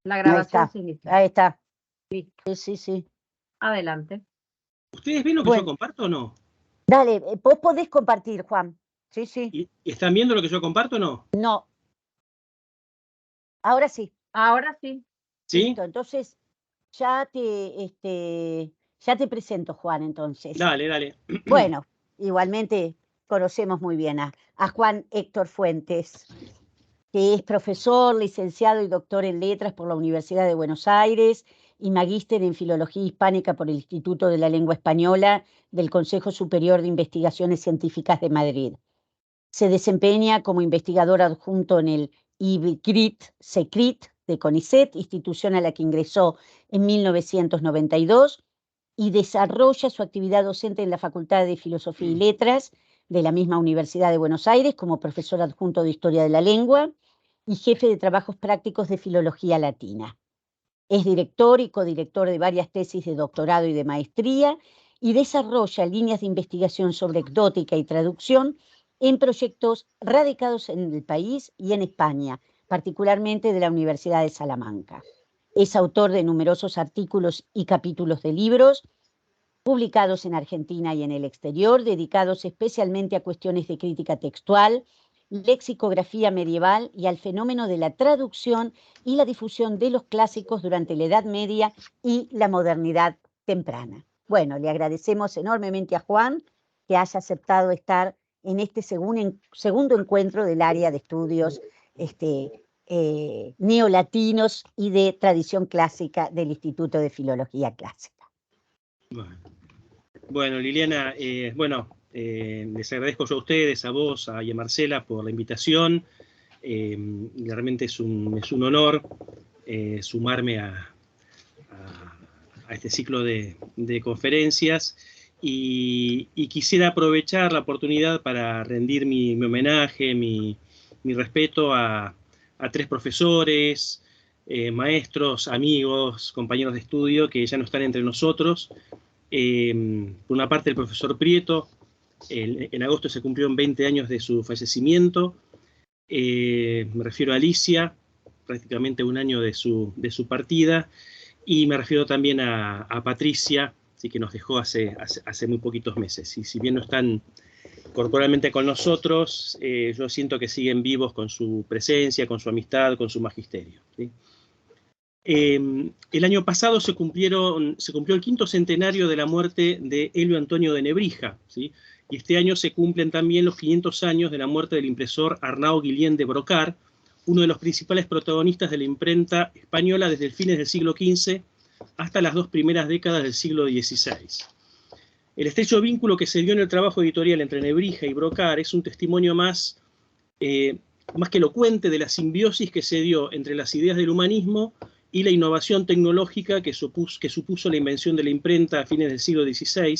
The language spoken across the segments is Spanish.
La Ahí grabación está, sigue. ahí está. Listo. Sí. Adelante. ¿Ustedes ven lo que yo comparto o no? Dale, vos podés compartir, Juan. Sí. ¿Y están viendo lo que yo comparto o no? No. Ahora sí. Ahora sí. ¿Sí? Listo, entonces ya te presento, Juan, entonces. Dale. Bueno, igualmente conocemos muy bien a Juan Héctor Fuentes, que es profesor, licenciado y doctor en letras por la Universidad de Buenos Aires y magíster en filología hispánica por el Instituto de la Lengua Española del Consejo Superior de Investigaciones Científicas de Madrid. Se desempeña como investigador adjunto en el IBCRIT de CONICET, institución a la que ingresó en 1992, y desarrolla su actividad docente en la Facultad de Filosofía y Letras de la misma Universidad de Buenos Aires como profesor adjunto de Historia de la Lengua y jefe de trabajos prácticos de Filología Latina. Es director y codirector de varias tesis de doctorado y de maestría y desarrolla líneas de investigación sobre ecdótica y traducción en proyectos radicados en el país y en España, particularmente de la Universidad de Salamanca. Es autor de numerosos artículos y capítulos de libros publicados en Argentina y en el exterior, dedicados especialmente a cuestiones de crítica textual, lexicografía medieval y al fenómeno de la traducción y la difusión de los clásicos durante la Edad Media y la modernidad temprana. Bueno, le agradecemos enormemente a Juan que haya aceptado estar en este segundo encuentro del área de estudios neolatinos y de tradición clásica del Instituto de Filología Clásica. Bueno, Liliana, les agradezco yo a ustedes, a vos, y a Marcela por la invitación. Realmente es un honor sumarme a este ciclo de conferencias y quisiera aprovechar la oportunidad para rendir mi homenaje, mi respeto a tres profesores, maestros, amigos, compañeros de estudio que ya no están entre nosotros. Por una parte, el profesor Prieto, en agosto se cumplieron 20 años de su fallecimiento. Me refiero a Alicia, prácticamente un año de su partida, y me refiero también a Patricia, sí, que nos dejó hace muy poquitos meses. Y si bien no están corporalmente con nosotros, yo siento que siguen vivos con su presencia, con su amistad, con su magisterio, ¿sí? El año pasado se cumplió el 5º centenario de la muerte de Elio Antonio de Nebrija, ¿sí? Y este año se cumplen también los 500 años de la muerte del impresor Arnau Guillén de Brocard, uno de los principales protagonistas de la imprenta española desde el fines del siglo XV hasta las 2 primeras décadas del siglo XVI. El estrecho vínculo que se dio en el trabajo editorial entre Nebrija y Brocard es un testimonio más que elocuente de la simbiosis que se dio entre las ideas del humanismo y la innovación tecnológica que supuso la invención de la imprenta a fines del siglo XVI,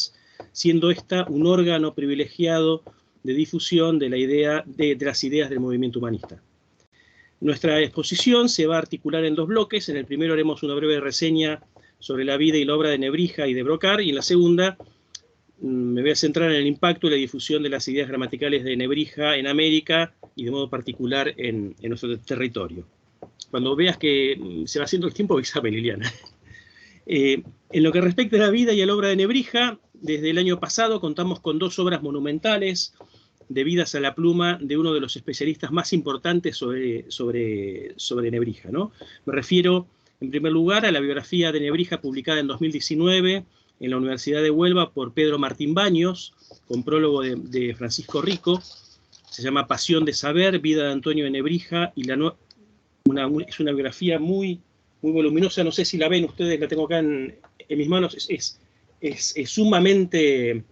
siendo esta un órgano privilegiado de difusión de las ideas del movimiento humanista. Nuestra exposición se va a articular en 2 bloques. En el primero haremos una breve reseña sobre la vida y la obra de Nebrija y de Brocard, y en la segunda me voy a centrar en el impacto y la difusión de las ideas gramaticales de Nebrija en América y de modo particular en nuestro territorio. Cuando veas que se va haciendo el tiempo, avísame, Liliana. En lo que respecta a la vida y a la obra de Nebrija, desde el año pasado contamos con 2 obras monumentales debidas a la pluma de uno de los especialistas más importantes sobre Nebrija, ¿no? Me refiero, en primer lugar, a la biografía de Nebrija publicada en 2019 en la Universidad de Huelva por Pedro Martín Baños, con prólogo de Francisco Rico. Se llama Pasión de Saber, vida de Antonio de Nebrija, y es una biografía muy voluminosa. No sé si la ven ustedes, la tengo acá en mis manos. Es sumamente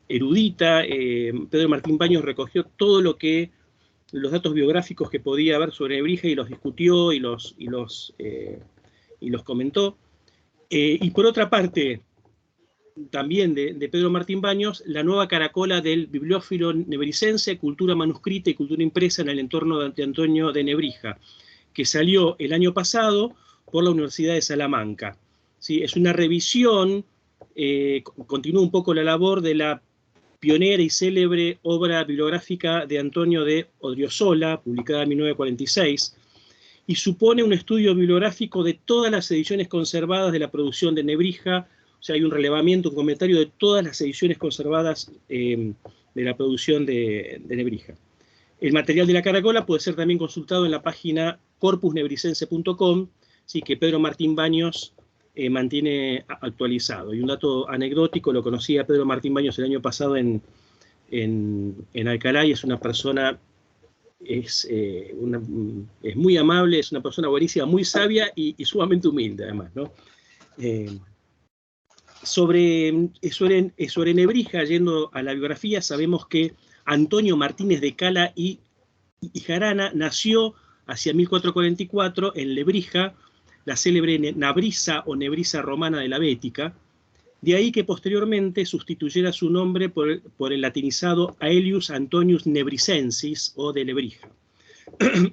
erudita. Pedro Martín Baños recogió todo los datos biográficos que podía haber sobre Nebrija y los discutió y los comentó. Y por otra parte, también de Pedro Martín Baños, la nueva caracola del bibliófilo nebricense, Cultura manuscrita y cultura impresa en el entorno de Antonio de Nebrija, que salió el año pasado por la Universidad de Salamanca. ¿Sí? Es una revisión, continúa un poco la labor de la pionera y célebre obra bibliográfica de Antonio de Odriozola, publicada en 1946, y supone un estudio bibliográfico de todas las ediciones conservadas de la producción de Nebrija. O sea, hay un relevamiento, un comentario de todas las ediciones conservadas de la producción de Nebrija. El material de la caracola puede ser también consultado en la página corpusnebricense.com, ¿sí?, que Pedro Martín Baños mantiene actualizado. Y un dato anecdótico, lo conocí a Pedro Martín Baños el año pasado en Alcalá, y es una persona, es muy amable, es una persona buenísima, muy sabia y sumamente humilde además, ¿no? Sobre Nebrija, yendo a la biografía, sabemos que Antonio Martínez de Cala y Jarana nació hacia 1444 en Lebrija, la célebre Nabrisa o Nebrisa romana de la Bética, de ahí que posteriormente sustituyera su nombre por el latinizado Aelius Antonius Nebricensis o de Lebrija.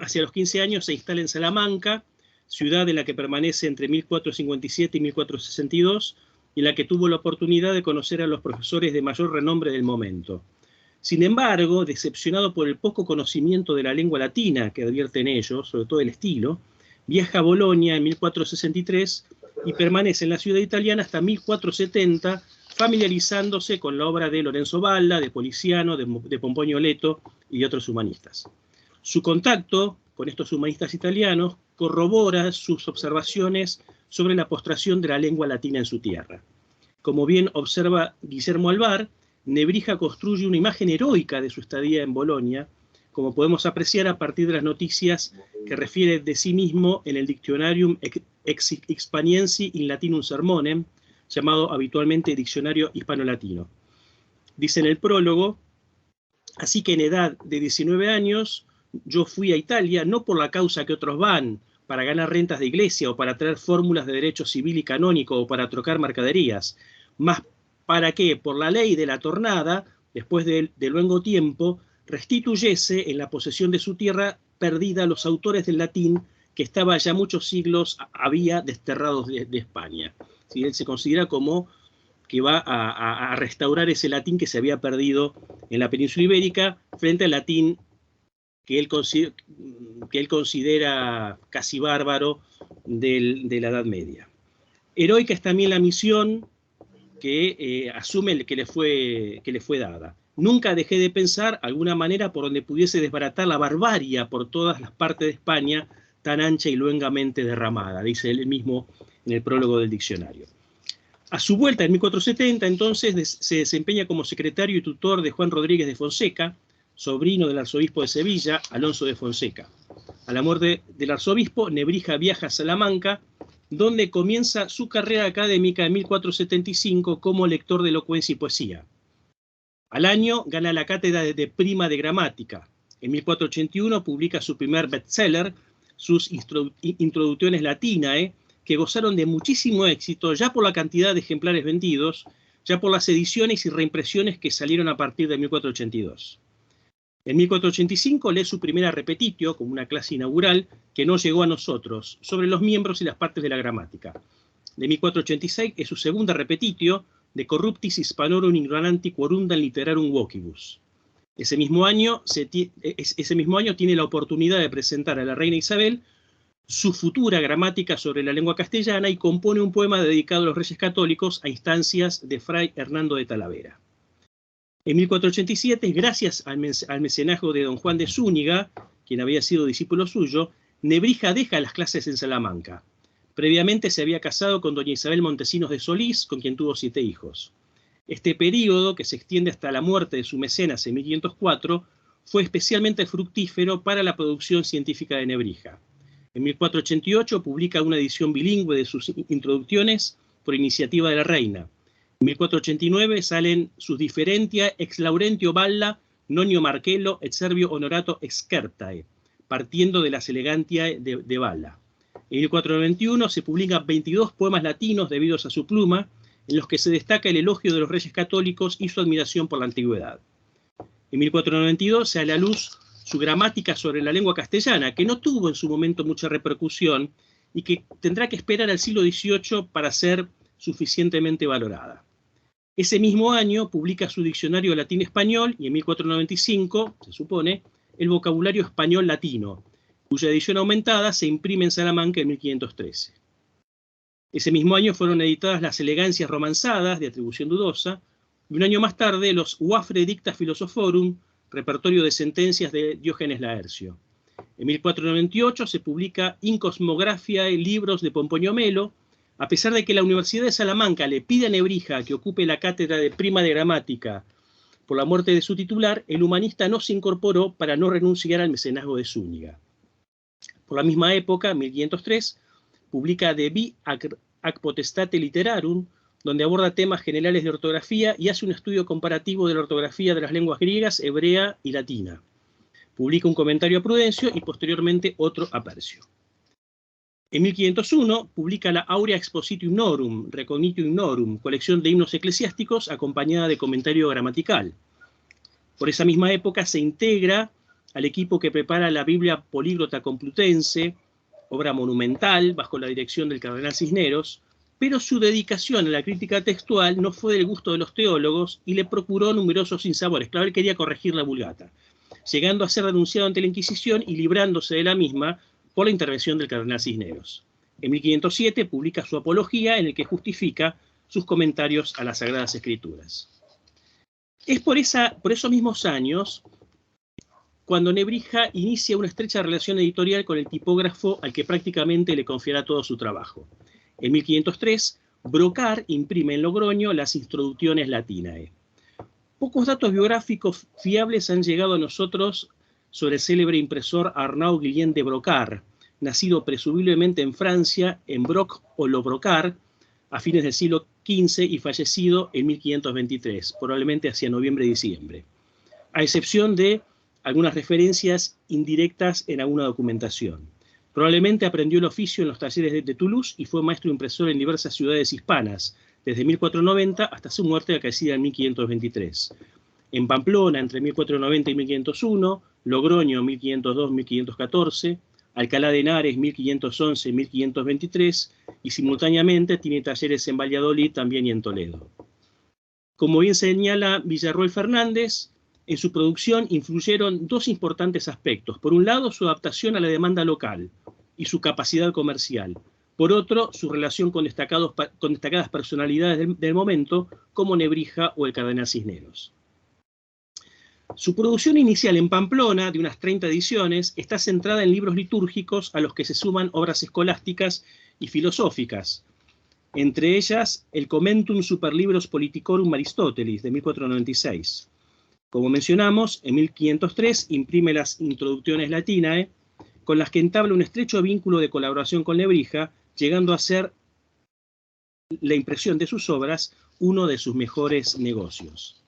Hacia los 15 años se instala en Salamanca, ciudad en la que permanece entre 1457 y 1462, y en la que tuvo la oportunidad de conocer a los profesores de mayor renombre del momento. Sin embargo, decepcionado por el poco conocimiento de la lengua latina que advierten ellos, sobre todo el estilo, viaja a Bolonia en 1463 y permanece en la ciudad italiana hasta 1470, familiarizándose con la obra de Lorenzo Valla, de Poliziano, de Pomponio Leto y de otros humanistas. Su contacto con estos humanistas italianos corrobora sus observaciones sobre la postración de la lengua latina en su tierra. Como bien observa Guillermo Alvar, Nebrija construye una imagen heroica de su estadía en Bolonia, como podemos apreciar a partir de las noticias que refiere de sí mismo en el Dictionarium Hispaniensi in Latinum Sermonem, llamado habitualmente Diccionario Hispano-Latino. Dice en el prólogo: así que en edad de 19 años yo fui a Italia, no por la causa que otros van, para ganar rentas de iglesia o para traer fórmulas de derecho civil y canónico o para trocar mercaderías, más para que, por la ley de la tornada, después de luengo tiempo, restituyese en la posesión de su tierra perdida a los autores del latín que estaba ya muchos siglos había desterrados de España. ¿Sí? Él se considera como que va a restaurar ese latín que se había perdido en la península ibérica frente al latín que él considera casi bárbaro de la Edad Media. Heroica es también la misión que asume que le fue dada. Nunca dejé de pensar alguna manera por donde pudiese desbaratar la barbarie por todas las partes de España tan ancha y luengamente derramada, dice él mismo en el prólogo del diccionario. A su vuelta en 1470, entonces, se desempeña como secretario y tutor de Juan Rodríguez de Fonseca, sobrino del arzobispo de Sevilla, Alonso de Fonseca. A la muerte del arzobispo, Nebrija viaja a Salamanca, donde comienza su carrera académica en 1475 como lector de elocuencia y poesía. Al año gana la cátedra de prima de gramática. En 1481 publica su primer bestseller, sus Introducciones Latinae, que gozaron de muchísimo éxito ya por la cantidad de ejemplares vendidos, ya por las ediciones y reimpresiones que salieron a partir de 1482. En 1485 lee su primera repetitio, como una clase inaugural, que no llegó a nosotros, sobre los miembros y las partes de la gramática. De 1486 es su segunda repetitio, de Corruptis Hispanorum Ignoranti Quorundam Literarum Vocibus. Ese mismo año tiene la oportunidad de presentar a la reina Isabel su futura gramática sobre la lengua castellana y compone un poema dedicado a los reyes católicos a instancias de Fray Hernando de Talavera. En 1487, gracias al mecenazgo de don Juan de Zúñiga, quien había sido discípulo suyo, Nebrija deja las clases en Salamanca. Previamente se había casado con doña Isabel Montesinos de Solís, con quien tuvo 7 hijos. Este período, que se extiende hasta la muerte de su mecenas en 1504, fue especialmente fructífero para la producción científica de Nebrija. En 1488 publica una edición bilingüe de sus introducciones por iniciativa de la reina. En 1489 salen sus Differentia ex Laurentio Valla, Nonio Marcello et Servio Honorato Excertae, partiendo de las elegantiae de Valla. En 1491 se publican 22 poemas latinos debidos a su pluma, en los que se destaca el elogio de los reyes católicos y su admiración por la antigüedad. En 1492 se da a la luz su gramática sobre la lengua castellana, que no tuvo en su momento mucha repercusión y que tendrá que esperar al siglo XVIII para ser suficientemente valorada. Ese mismo año publica su diccionario latín-español y en 1495, se supone, el vocabulario español-latino, cuya edición aumentada se imprime en Salamanca en 1513. Ese mismo año fueron editadas las Elegancias romanzadas, de atribución dudosa, y un año más tarde los Wafre Dicta Philosophorum, repertorio de sentencias de Diógenes Laercio. En 1498 se publica In Cosmographiae Libros de Pomponio Melo, a pesar de que la Universidad de Salamanca le pide a Nebrija que ocupe la cátedra de Prima de Gramática por la muerte de su titular, el humanista no se incorporó para no renunciar al mecenazgo de Zúñiga. Por la misma época, 1503, publica De Vi ac Potestate Literarum, donde aborda temas generales de ortografía y hace un estudio comparativo de la ortografía de las lenguas griegas, hebrea y latina. Publica un comentario a Prudencio y posteriormente otro a Percio. En 1501 publica la Aurea Expositiorum Recognitiorum, colección de himnos eclesiásticos acompañada de comentario gramatical. Por esa misma época se integra al equipo que prepara la Biblia Políglota Complutense, obra monumental bajo la dirección del cardenal Cisneros, pero su dedicación a la crítica textual no fue del gusto de los teólogos y le procuró numerosos sinsabores. Claro, él quería corregir la Vulgata, llegando a ser denunciado ante la Inquisición y librándose de la misma por la intervención del cardenal Cisneros. En 1507 publica su Apología, en el que justifica sus comentarios a las Sagradas Escrituras. Es por esos mismos años cuando Nebrija inicia una estrecha relación editorial con el tipógrafo al que prácticamente le confiará todo su trabajo. En 1503, Brocard imprime en Logroño las Introducciones Latinae. Pocos datos biográficos fiables han llegado a nosotros sobre el célebre impresor Arnaud Guillén de Brocard, nacido presumiblemente en Francia, en Broc o Le Brocard, a fines del siglo XV y fallecido en 1523, probablemente hacia noviembre-diciembre, a excepción de algunas referencias indirectas en alguna documentación. Probablemente aprendió el oficio en los talleres de Toulouse y fue maestro impresor en diversas ciudades hispanas, desde 1490 hasta su muerte acaecida en 1523. En Pamplona, entre 1490 y 1501, Logroño, 1502-1514, Alcalá de Henares, 1511-1523, y simultáneamente tiene talleres en Valladolid también y en Toledo. Como bien señala Villarroel Fernández, en su producción influyeron dos importantes aspectos. Por un lado, su adaptación a la demanda local y su capacidad comercial. Por otro, su relación con destacadas personalidades del momento, como Nebrija o el cardenal Cisneros. Su producción inicial en Pamplona, de unas 30 ediciones, está centrada en libros litúrgicos a los que se suman obras escolásticas y filosóficas, entre ellas el Commentum super libros Politicorum Aristotelis, de 1496. Como mencionamos, en 1503 imprime las Introducciones Latinae, con las que entabla un estrecho vínculo de colaboración con Nebrija, llegando a ser la impresión de sus obras uno de sus mejores negocios.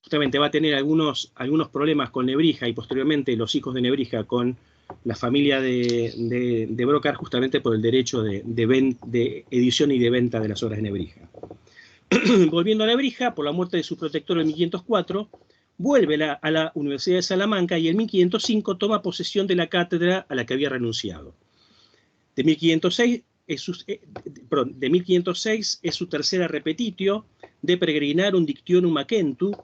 Justamente va a tener algunos problemas con Nebrija y posteriormente los hijos de Nebrija con la familia de Brocard, justamente por el derecho de edición y de venta de las obras de Nebrija. Volviendo a Nebrija, por la muerte de su protector en 1504, vuelve a la Universidad de Salamanca y en 1505 toma posesión de la cátedra a la que había renunciado. De 1506 es su tercera repetitio, De Peregrinarum Dictionum Acentu,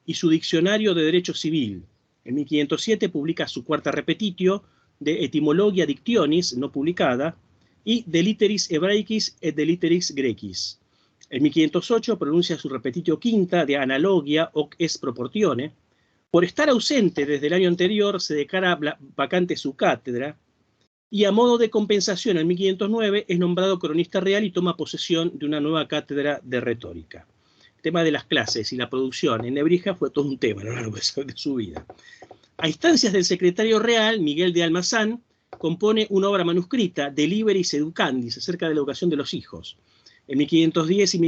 y su Diccionario de Derecho Civil. En 1507 publica su cuarta repetitio, De Etymologia Dictionis, no publicada, y De Literis Hebraicis et de Literis Grecis. En 1508 pronuncia su repetitio quinta, De Analogia hoc est proportione. Por estar ausente desde el año anterior, se declara vacante su cátedra, y a modo de compensación en 1509 es nombrado cronista real y toma posesión de una nueva cátedra de retórica. El tema de las clases y la producción en Nebrija fue todo un tema a lo largo de su vida. A instancias del secretario real, Miguel de Almazán, compone una obra manuscrita, De Liberis Educandis, acerca de la educación de los hijos. En 1510 y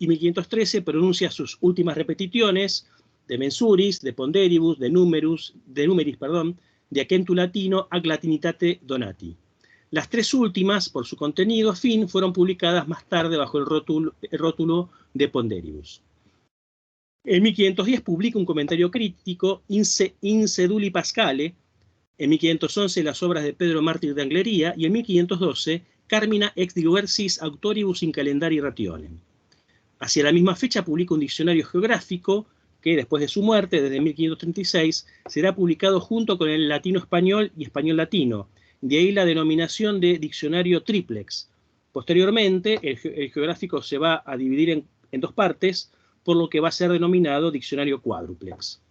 1513 pronuncia sus últimas repeticiones, De Mensuris, De Ponderibus, De Numeris, De Acentu Latino ac Latinitate Donati. Las tres últimas, por su contenido afín, fueron publicadas más tarde bajo el rótulo De Ponderibus. En 1510 publica un comentario crítico, In Seduli Pascale. En 1511 las obras de Pedro Mártir de Anglería, y en 1512 Carmina ex diversis autoribus in calendari rationem. Hacia la misma fecha publica un diccionario geográfico que, después de su muerte, desde 1536, será publicado junto con el latino-español y español-latino, De ahí la denominación de diccionario triplex. Posteriormente, el geográfico se va a dividir en dos partes, por lo que va a ser denominado diccionario cuádruplex.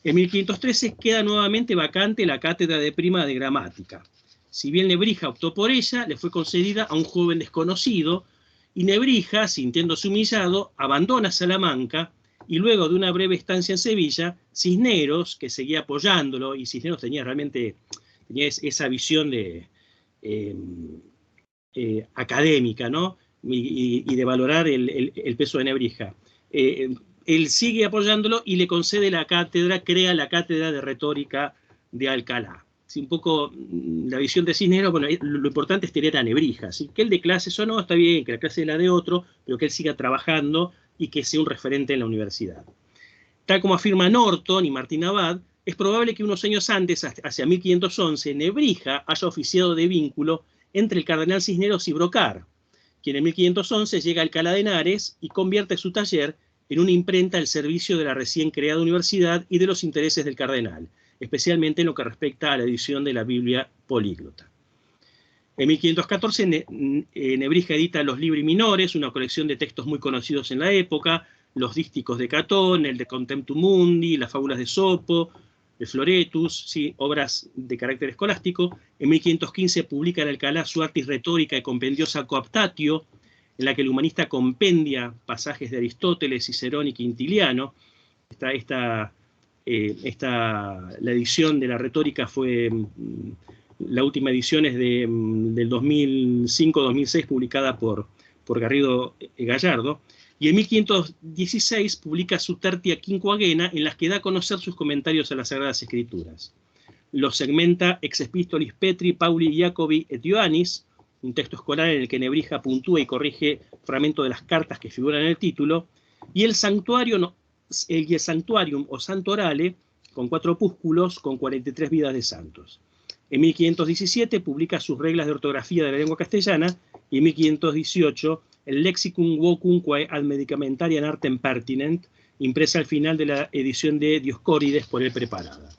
En 1513 queda nuevamente vacante la cátedra de prima de gramática. Si bien Nebrija optó por ella, le fue concedida a un joven desconocido, y Nebrija, sintiéndose humillado, abandona Salamanca, y luego de una breve estancia en Sevilla, Cisneros, que seguía apoyándolo, y Cisneros tenía realmente esa visión de, académica, ¿no? Y de valorar el peso de Nebrija. Él sigue apoyándolo y le concede la cátedra, crea la cátedra de retórica de Alcalá. Sí, un poco la visión de Cisneros, bueno, lo importante es tener a Nebrija, ¿sí? Que él de clases o no, está bien, que la clase es la de otro, pero que él siga trabajando y que sea un referente en la universidad. Tal como afirma Norton y Martín Abad, es probable que unos años antes, hacia 1511, Nebrija haya oficiado de vínculo entre el cardenal Cisneros y Brocard, quien en 1511 llega a Alcalá de Henares y convierte su taller en una imprenta al servicio de la recién creada universidad y de los intereses del cardenal, especialmente en lo que respecta a la edición de la Biblia políglota. En 1514 Nebrija edita los Libri Minores, una colección de textos muy conocidos en la época, los dísticos de Catón, el de Contemptum Mundi, las fábulas de Sopo, el Floretus, ¿sí? Obras de carácter escolástico. En 1515 publica en Alcalá su Artis Retórica y Compendiosa Coaptatio, en la que el humanista compendia pasajes de Aristóteles, Cicerón y Quintiliano. La edición de la retórica fue, la última edición es del 2005-2006, publicada por Garrido Gallardo. Y en 1516 publica su Tertia Quinquagena, en las que da a conocer sus comentarios a las Sagradas Escrituras. Los segmenta Ex Epistolis Petri, Pauli, Jacobi et Ioannis, un texto escolar en el que Nebrija puntúa y corrige fragmentos de las cartas que figuran en el título, y el Sanctuarium o Santorale, con 4 opúsculos, con 43 vidas de santos. En 1517 publica sus reglas de ortografía de la lengua castellana, y en 1518 el Lexicum Vocumque ad Medicamentariam Artem Pertinent, impresa al final de la edición de Dioscórides por él preparada.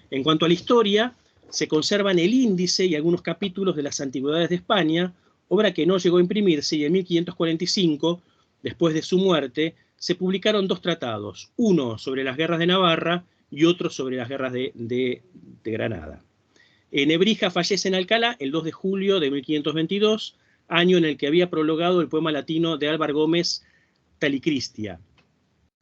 En cuanto a la historia, se conservan el índice y algunos capítulos de las Antigüedades de España, obra que no llegó a imprimirse, y en 1545, después de su muerte, se publicaron 2 tratados, uno sobre las guerras de Navarra y otro sobre las guerras de Granada. Nebrija fallece en Alcalá el 2 de julio de 1522, año en el que había prologado el poema latino de Álvar Gómez, Talicristia.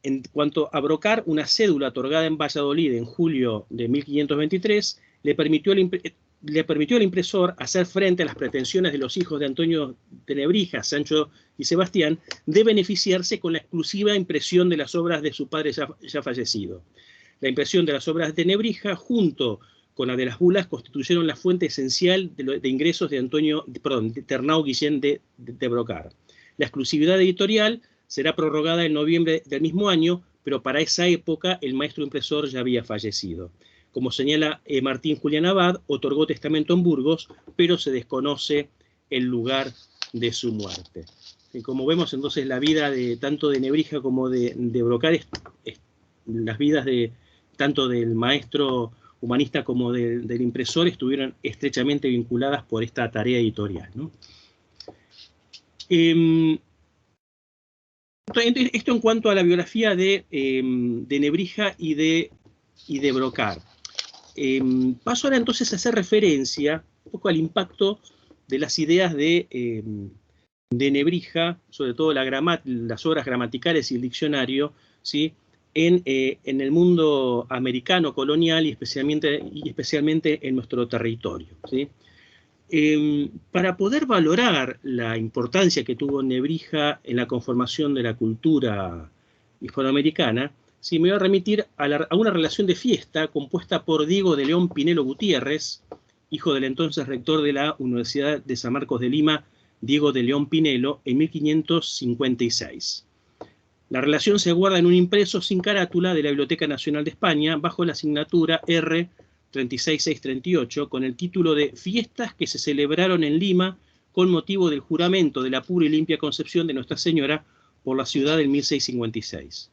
En cuanto a Brocard, una cédula otorgada en Valladolid en julio de 1523 le permitió al impresor hacer frente a las pretensiones de los hijos de Antonio de Nebrija, Sancho y Sebastián, de beneficiarse con la exclusiva impresión de las obras de su padre ya fallecido. La impresión de las obras de Nebrija, junto con la de las bulas, constituyeron la fuente esencial de ingresos de Ternao Guillén de Brocard. La exclusividad editorial será prorrogada en noviembre del mismo año, pero para esa época el maestro impresor ya había fallecido. Como señala Martín Julián Abad, otorgó testamento en Burgos, pero se desconoce el lugar de su muerte. Y como vemos, entonces, la vida tanto de Nebrija como de Brocard, las vidas tanto del maestro humanista como del impresor estuvieron estrechamente vinculadas por esta tarea editorial, ¿no? Esto en cuanto a la biografía de Nebrija y de Brocard. Paso ahora entonces a hacer referencia un poco al impacto de las ideas de Nebrija, sobre todo las obras gramaticales y el diccionario, ¿sí? En el mundo americano colonial y especialmente en nuestro territorio, ¿sí? Para poder valorar la importancia que tuvo Nebrija en la conformación de la cultura hispanoamericana, ¿sí? Me voy a remitir a una relación de fiesta compuesta por Diego de León Pinelo Gutiérrez, hijo del entonces rector de la Universidad de San Marcos de Lima, Diego de León Pinelo, en 1556. La relación se guarda en un impreso sin carátula de la Biblioteca Nacional de España, bajo la asignatura R 36638, con el título de Fiestas que se celebraron en Lima con motivo del juramento de la pura y limpia concepción de Nuestra Señora por la ciudad en 1656.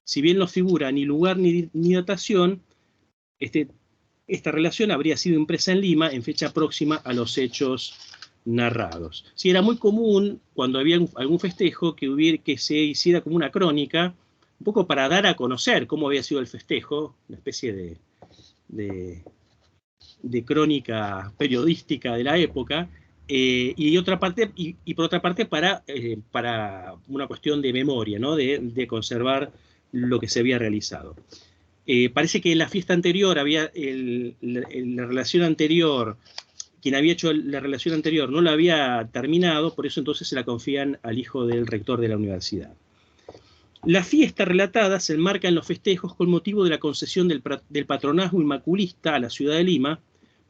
Si bien no figura ni lugar ni datación, esta relación habría sido impresa en Lima en fecha próxima a los hechos narrados. Sí, era muy común cuando había algún festejo que se hiciera como una crónica, un poco para dar a conocer cómo había sido el festejo, una especie de crónica periodística de la época, y por otra parte para una cuestión de memoria, ¿no? de conservar lo que se había realizado. Parece que en la fiesta anterior la relación anterior, quien había hecho la relación anterior no la había terminado, por eso entonces se la confían al hijo del rector de la universidad. La fiesta relatada se enmarca en los festejos con motivo de la concesión del patronazgo inmaculista a la ciudad de Lima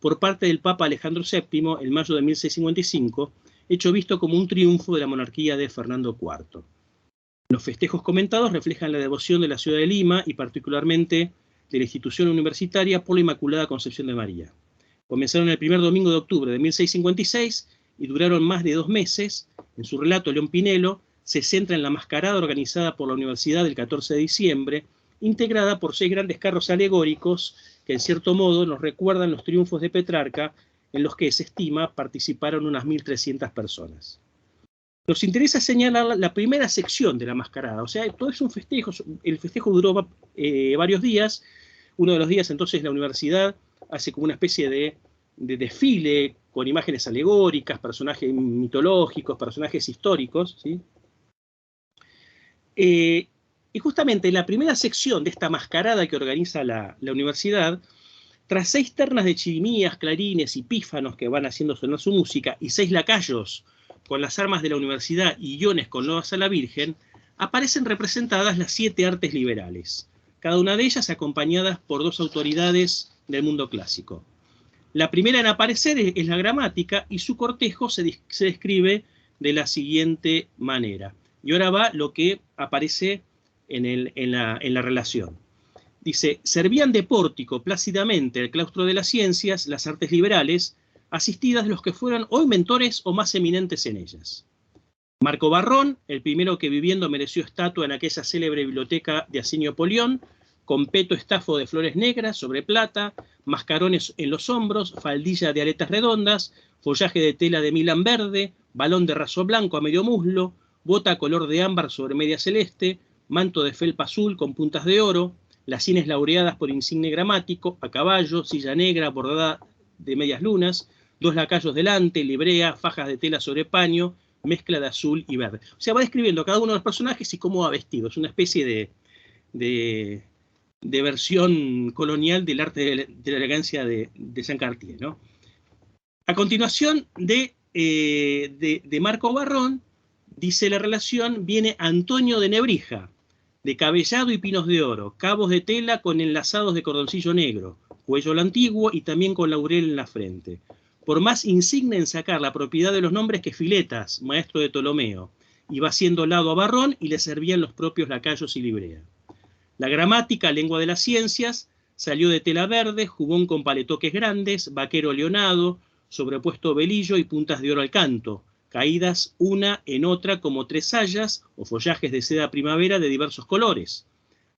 por parte del Papa Alejandro VII en mayo de 1655, hecho visto como un triunfo de la monarquía de Fernando IV. Los festejos comentados reflejan la devoción de la ciudad de Lima y particularmente de la institución universitaria por la Inmaculada Concepción de María. Comenzaron el primer domingo de octubre de 1656 y duraron más de 2 meses. En su relato, León Pinelo se centra en la mascarada organizada por la universidad el 14 de diciembre, integrada por 6 grandes carros alegóricos que en cierto modo nos recuerdan los triunfos de Petrarca, en los que se estima participaron unas 1.300 personas. Nos interesa señalar la primera sección de la mascarada, o sea, todo es un festejo, el festejo duró varios días. Uno de los días entonces la universidad hace como una especie de desfile con imágenes alegóricas, personajes mitológicos, personajes históricos, ¿sí? Y justamente la primera sección de esta mascarada que organiza la universidad, tras 6 ternas de chirimías, clarines y pífanos que van haciendo sonar su música, y 6 lacayos con las armas de la universidad y guiones con loas a la Virgen, aparecen representadas las 7 artes liberales, cada una de ellas acompañadas por 2 autoridades del mundo clásico. La primera en aparecer es la gramática, y su cortejo se describe de la siguiente manera. Y ahora va lo que aparece en la relación. Dice: servían de pórtico plácidamente el claustro de las ciencias, las artes liberales, asistidas de los que fueran hoy mentores o más eminentes en ellas. Marco Barrón, el primero que viviendo mereció estatua en aquella célebre biblioteca de Asenio Polión, con peto estafo de flores negras sobre plata, mascarones en los hombros, faldilla de aletas redondas, follaje de tela de milán verde, balón de raso blanco a medio muslo, bota color de ámbar sobre media celeste, manto de felpa azul con puntas de oro, las sienes laureadas por insigne gramático, a caballo, silla negra bordada de medias lunas, 2 lacayos delante, librea, fajas de tela sobre paño, mezcla de azul y verde. O sea, va describiendo cada uno de los personajes y cómo va vestido. Es una especie de versión colonial del arte de la elegancia de Jean Cartier, ¿no? A continuación de Marco Barrón, dice la relación, viene Antonio de Nebrija, de cabellado y pinos de oro, cabos de tela con enlazados de cordoncillo negro, cuello a la antigua y también con laurel en la frente. Por más insigne en sacar la propiedad de los nombres que Filetas, maestro de Ptolomeo, iba haciendo lado a Barrón y le servían los propios lacayos y librea. La gramática, lengua de las ciencias, salió de tela verde, jubón con paletoques grandes, vaquero leonado, sobrepuesto velillo y puntas de oro al canto, caídas una en otra como 3 sayas o follajes de seda primavera de diversos colores.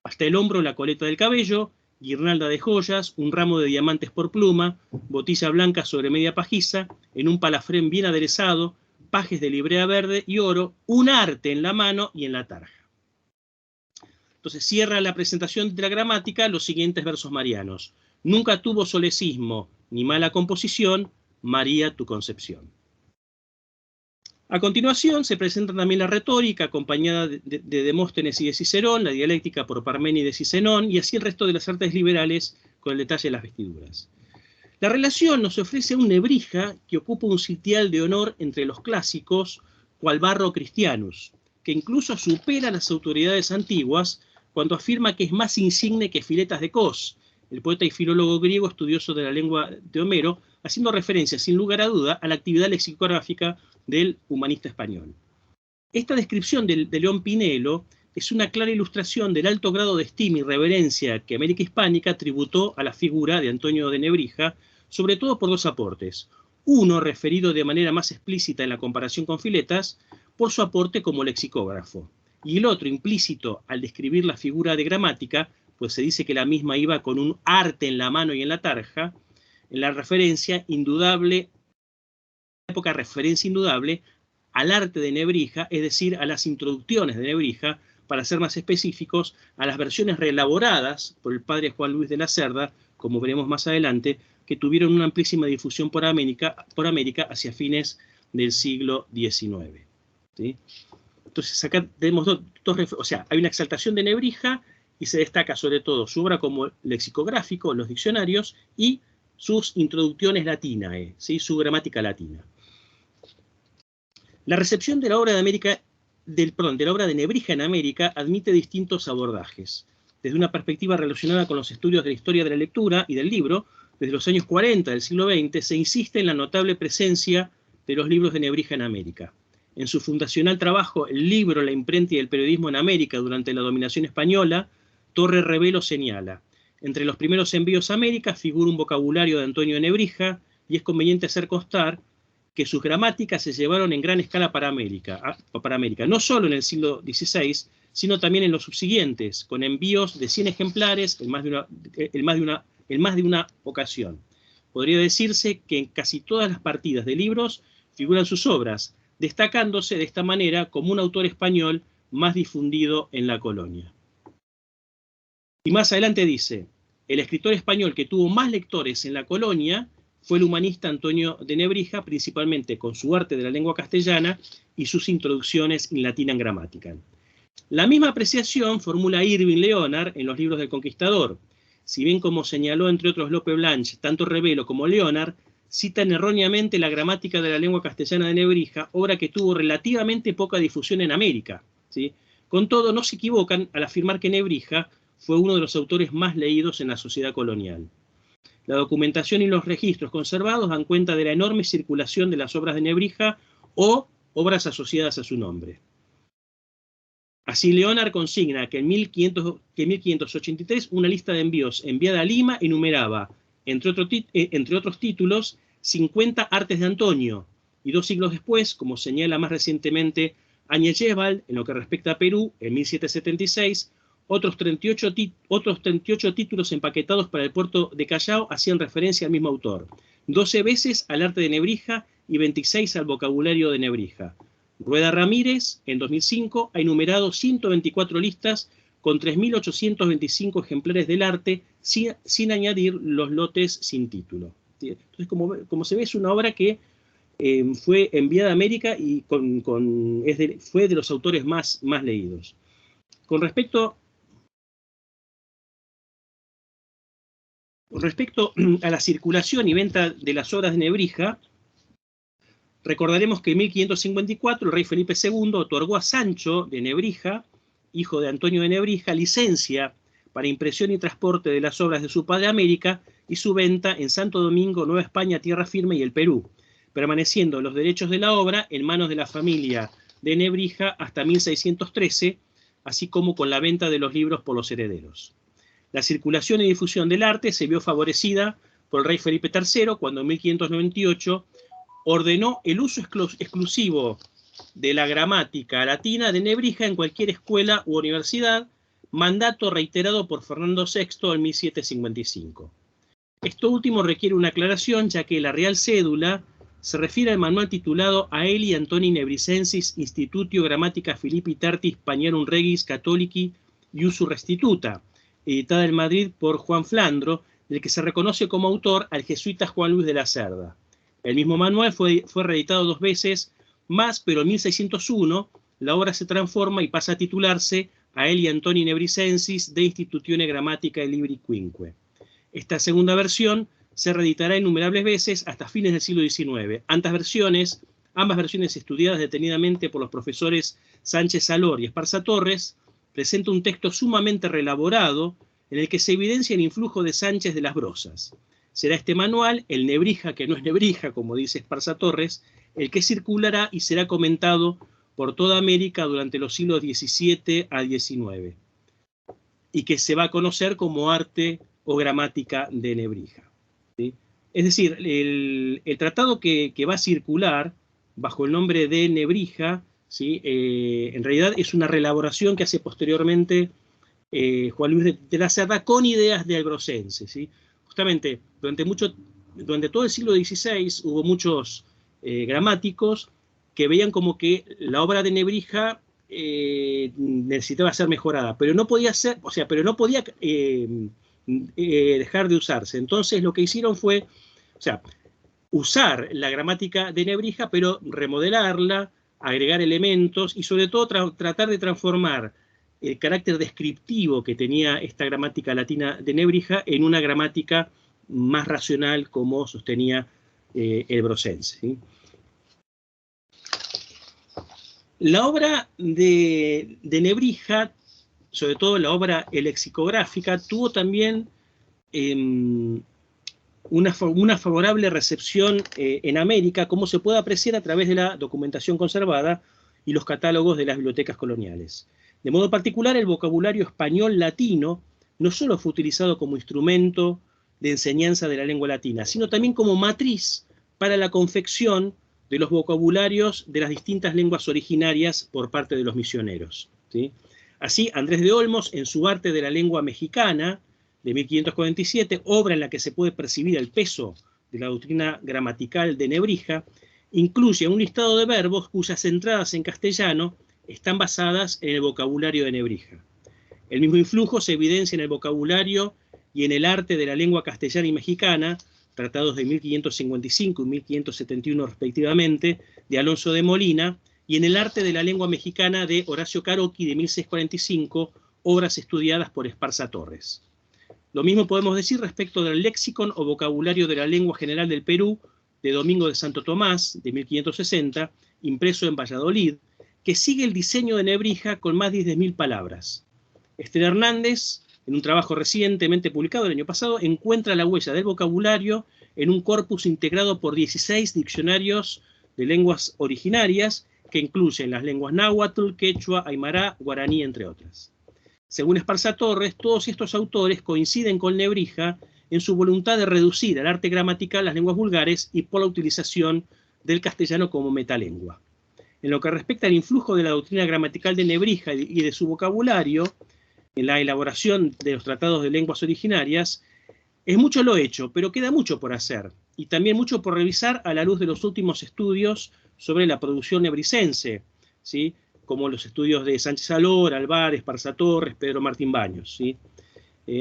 Hasta el hombro la coleta del cabello, guirnalda de joyas, un ramo de diamantes por pluma, botilla blanca sobre media pajiza, en un palafrén bien aderezado, pajes de librea verde y oro, un arte en la mano y en la tarja. Entonces cierra la presentación de la gramática los siguientes versos marianos. Nunca tuvo solecismo ni mala composición, María tu concepción. A continuación se presenta también la retórica, acompañada de Demóstenes y de Cicerón, la dialéctica por Parménides y Zenón, y así el resto de las artes liberales con el detalle de las vestiduras. La relación nos ofrece un Nebrija que ocupa un sitial de honor entre los clásicos, cual Varro Christianus, que incluso supera a las autoridades antiguas cuando afirma que es más insigne que Filetas de Cos, el poeta y filólogo griego estudioso de la lengua de Homero, haciendo referencia sin lugar a duda a la actividad lexicográfica del humanista español. Esta descripción de León Pinelo es una clara ilustración del alto grado de estima y reverencia que América Hispánica tributó a la figura de Antonio de Nebrija, sobre todo por 2 aportes. Uno, referido de manera más explícita en la comparación con Filetas, por su aporte como lexicógrafo. Y el otro, implícito al describir la figura de gramática, pues se dice que la misma iba con un arte en la mano y en la tarja, en la referencia indudable, época referencia indudable al arte de Nebrija, es decir, a las introducciones de Nebrija, para ser más específicos, a las versiones reelaboradas por el padre Juan Luis de la Cerda, como veremos más adelante, que tuvieron una amplísima difusión por América hacia fines del siglo XIX. ¿Sí? Entonces acá tenemos o sea, hay una exaltación de Nebrija y se destaca sobre todo su obra como lexicográfico, los diccionarios, y sus introducciones latinae, ¿sí? Su gramática latina. La recepción de la obra de la obra de Nebrija en América admite distintos abordajes. Desde una perspectiva relacionada con los estudios de la historia de la lectura y del libro, desde los años 40 del siglo XX se insiste en la notable presencia de los libros de Nebrija en América. En su fundacional trabajo El libro, la imprenta y el periodismo en América durante la dominación española, Torre Revelo señala: entre los primeros envíos a América figura un vocabulario de Antonio de Nebrija, y es conveniente hacer constar que sus gramáticas se llevaron en gran escala para América, no solo en el siglo XVI, sino también en los subsiguientes, con envíos de 100 ejemplares en más de una ocasión. Podría decirse que en casi todas las partidas de libros figuran sus obras, destacándose de esta manera como un autor español más difundido en la colonia. Y más adelante dice: el escritor español que tuvo más lectores en la colonia fue el humanista Antonio de Nebrija, principalmente con su arte de la lengua castellana y sus introducciones in Latinam Grammaticam. La misma apreciación formula Irving Leonard en los libros del Conquistador. Si bien, como señaló entre otros Lope Blanche, tanto Revelo como Leonard citan erróneamente la gramática de la lengua castellana de Nebrija, obra que tuvo relativamente poca difusión en América, ¿sí? Con todo, no se equivocan al afirmar que Nebrija fue uno de los autores más leídos en la sociedad colonial. La documentación y los registros conservados dan cuenta de la enorme circulación de las obras de Nebrija o obras asociadas a su nombre. Así, Leonard consigna que en 1583 una lista de envíos enviada a Lima enumeraba, entre otros títulos, 50 artes de Antonio, y 2 siglos después, como señala más recientemente Áñez Gebald, en lo que respecta a Perú, en 1776, otros 38 títulos empaquetados para el puerto de Callao hacían referencia al mismo autor, 12 veces al arte de Nebrija y 26 al vocabulario de Nebrija. Rueda Ramírez, en 2005, ha enumerado 124 listas con 3.825 ejemplares del arte, sin añadir los lotes sin título. Entonces, como se ve, es una obra que fue enviada a América y fue de los autores más leídos. Con respecto a la circulación y venta de las obras de Nebrija, recordaremos que en 1554 el rey Felipe II otorgó a Sancho de Nebrija, hijo de Antonio de Nebrija, licencia para impresión y transporte de las obras de su padre a América y su venta en Santo Domingo, Nueva España, Tierra Firme y el Perú, permaneciendo los derechos de la obra en manos de la familia de Nebrija hasta 1613, así como con la venta de los libros por los herederos. La circulación y difusión del arte se vio favorecida por el rey Felipe III cuando en 1598 ordenó el uso exclusivo de la gramática latina de Nebrija en cualquier escuela u universidad, mandato reiterado por Fernando VI en 1755. Esto último requiere una aclaración, ya que la Real Cédula se refiere al manual titulado Aeli Antoni Nebricensis Institutio Grammatica Philippi Tertii Hispaniarum Regis Catholici Iusu Restituta, editada en Madrid por Juan Flandro, del que se reconoce como autor al jesuita Juan Luis de la Cerda. El mismo manual fue reeditado 2 veces más, pero en 1601 la obra se transforma y pasa a titularse Aeli Antoni Nebricensis de Institutione Grammaticae Libri Quinque. Esta segunda versión se reeditará innumerables veces hasta fines del siglo XIX. Ambas versiones estudiadas detenidamente por los profesores Sánchez Salor y Esparza Torres, presenta un texto sumamente reelaborado en el que se evidencia el influjo de Sánchez de las Brosas. Será este manual, el Nebrija que no es Nebrija, como dice Esparza Torres, el que circulará y será comentado por toda América durante los siglos XVII a XIX, y que se va a conocer como arte o gramática de Nebrija. ¿Sí? Es decir, el tratado que va a circular bajo el nombre de Nebrija, ¿sí? En realidad es una reelaboración que hace posteriormente Juan Luis de la Cerda, con ideas de albrosense, ¿sí? Justamente, durante todo el siglo XVI hubo muchos gramáticos que veían como que la obra de Nebrija necesitaba ser mejorada, pero no podía ser, o sea, pero no podía dejar de usarse. Entonces lo que hicieron fue, o sea, usar la gramática de Nebrija, pero remodelarla, agregar elementos y sobre todo tratar de transformar el carácter descriptivo que tenía esta gramática latina de Nebrija en una gramática más racional, como sostenía el brosense, ¿sí? La obra de Nebrija, sobre todo la obra lexicográfica, tuvo también una favorable recepción en América, como se puede apreciar a través de la documentación conservada y los catálogos de las bibliotecas coloniales. De modo particular, el vocabulario español latino no solo fue utilizado como instrumento de enseñanza de la lengua latina, sino también como matriz para la confección de los vocabularios de las distintas lenguas originarias por parte de los misioneros, ¿sí? Así, Andrés de Olmos, en su Arte de la Lengua Mexicana, de 1547, obra en la que se puede percibir el peso de la doctrina gramatical de Nebrija, incluye un listado de verbos cuyas entradas en castellano están basadas en el vocabulario de Nebrija. El mismo influjo se evidencia en el vocabulario y en el arte de la lengua castellana y mexicana, tratados de 1555 y 1571 respectivamente, de Alonso de Molina, y en el arte de la lengua mexicana de Horacio Caroqui, de 1645, obras estudiadas por Esparza Torres. Lo mismo podemos decir respecto del léxicon o vocabulario de la lengua general del Perú, de Domingo de Santo Tomás, de 1560, impreso en Valladolid, que sigue el diseño de Nebrija con más de 10.000 palabras. Esther Hernández, en un trabajo recientemente publicado el año pasado, encuentra la huella del vocabulario en un corpus integrado por 16 diccionarios de lenguas originarias que incluyen las lenguas náhuatl, quechua, aymara, guaraní, entre otras. Según Esparza Torres, todos estos autores coinciden con Nebrija en su voluntad de reducir al arte gramatical las lenguas vulgares y por la utilización del castellano como metalengua. En lo que respecta al influjo de la doctrina gramatical de Nebrija y de su vocabulario en la elaboración de los tratados de lenguas originarias, es mucho lo hecho, pero queda mucho por hacer, y también mucho por revisar a la luz de los últimos estudios sobre la producción nebricense, ¿sí? Como los estudios de Sánchez Alor, Alvar, Esparza Torres, Pedro Martín Baños, ¿sí?